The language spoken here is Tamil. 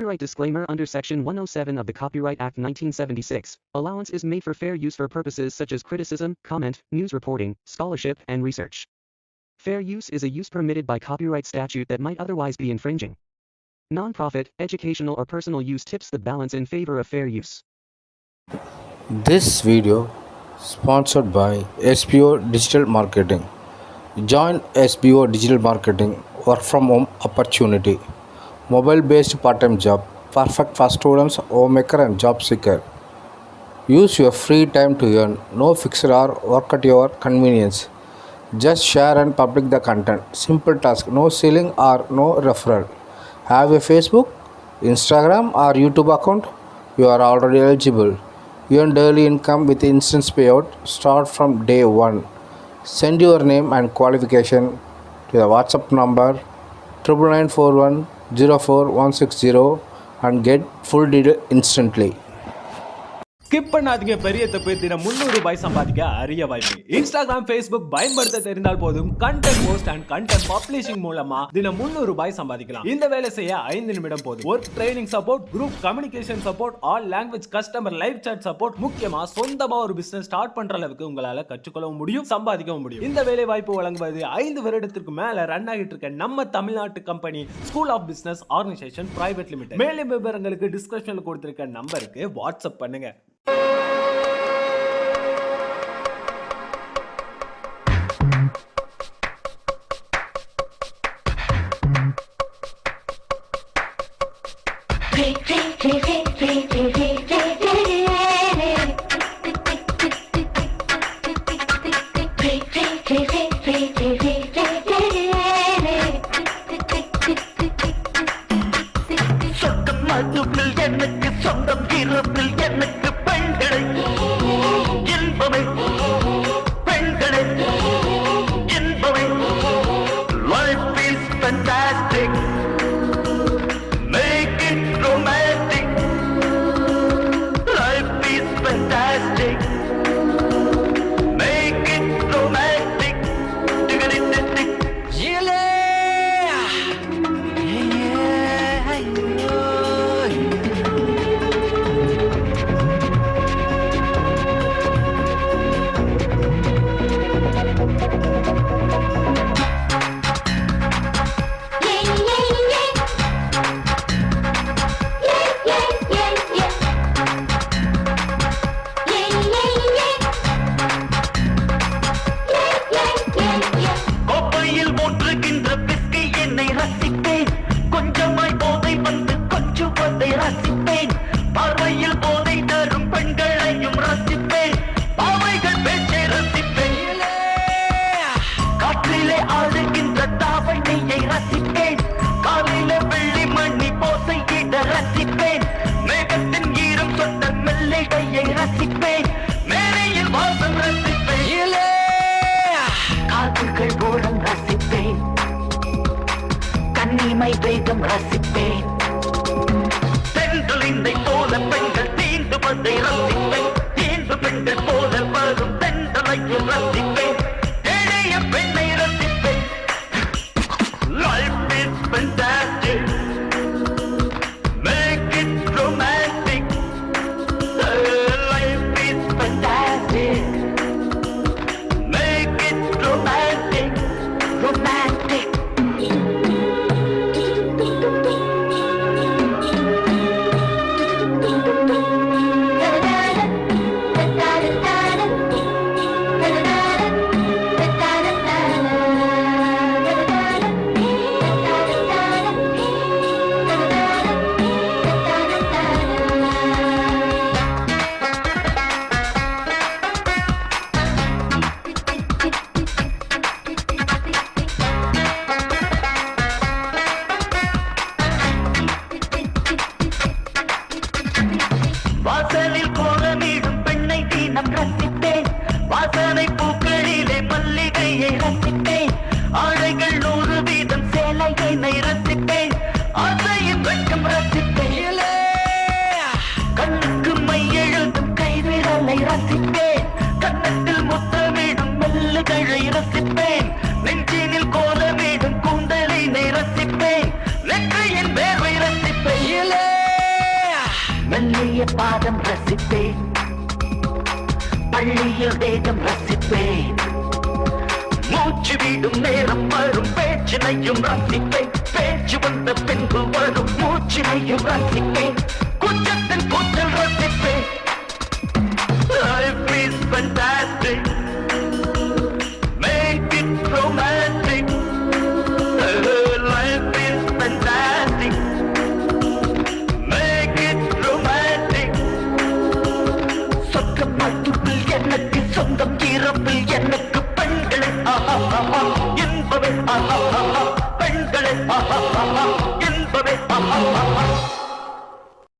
Copyright disclaimer. Under Section 107 of the Copyright Act 1976, allowance is made for fair use for purposes such as criticism, comment, news reporting, scholarship, and research. Fair use is a use permitted by copyright statute that might otherwise be infringing. Non-profit, educational, or personal use tips the balance in favor of fair use. This video sponsored by SBO Digital Marketing. Join SBO Digital Marketing work from home opportunity. Mobile based part-time job, perfect for students, homemaker and job seeker. Use your free time to earn. No fixed hour, work at your convenience. Just share and publish the content. Simple task, no selling or no referral. Have a Facebook, Instagram or YouTube account? You are already eligible. Earn daily income with instant payout. Start from day one. Send your name and qualification to the WhatsApp number 9941 04160 and get full detail instantly. Skip பண்ணாதீங்க. பெரிய தப்பு. தினம் 300 ரூபாய் சம்பாதிக்க அரிய வாய்ப்பு. இன்ஸ்டாகிராம், ஃபேஸ்புக் பயன்படுத்த தெரிந்தால் போதும். Content post and content publishing மூலமா தினம் 300 ரூபாய் சம்பாதிக்கலாம். இந்த வேலை செய்ய 5 நிமிடம் போதும். Work training support, group communication support, all language customer live chat support, முக்கியமா சொந்தமா ஒரு பிசினஸ் ஸ்டார்ட் பண்ற அளவுக்கு உங்களால கற்றுக்கொள்ளவும் முடியும், சம்பாதிக்கவும் முடியும். இந்த வேலை வாய்ப்பு வழங்குவது 5 வருடத்திற்கு மேல ரன் ஆகிட்டு இருக்க நம்ம தமிழ்நாட்டு company school of business organisation private limited. மேலும் விவரங்களுக்கு டிஸ்கிரிப்ஷன்ல கொடுத்திருக்க நம்பருக்கு வாட்ஸ்அப் பண்ணுங்க. வேகம் ரசிப்பேன். தென்றலினை போல பெண்கள் தீண்டுவதை ரசிப்பேன். தீண்டு பெண்கள் போல வரும் தென்றலையும் ரசிப்பேன். எளிய பெண்ணை ரசிப்பேன். Life is fantastic. Make மெல்லிய பாதம் ரசிப்பேன், பள்ளியில் வேகம் ரசிப்பேன், மூச்சு வீடும் நேரம் வரும் பேச்சினையும் ரசிப்பேன், பேச்சு வந்த பின்பு வரும் மூச்சினையும் ரசிப்பேன், குற்றத்தின் கூச்சல் ரசிப்பேன். Life is fantastic, make it romantic. Life is fantastic, make it romantic. சொர்க்கம் மட்டும் எனக்கு சொந்தம், இரவில் எனக்கு பெண்களே இன்பமே பெண்களே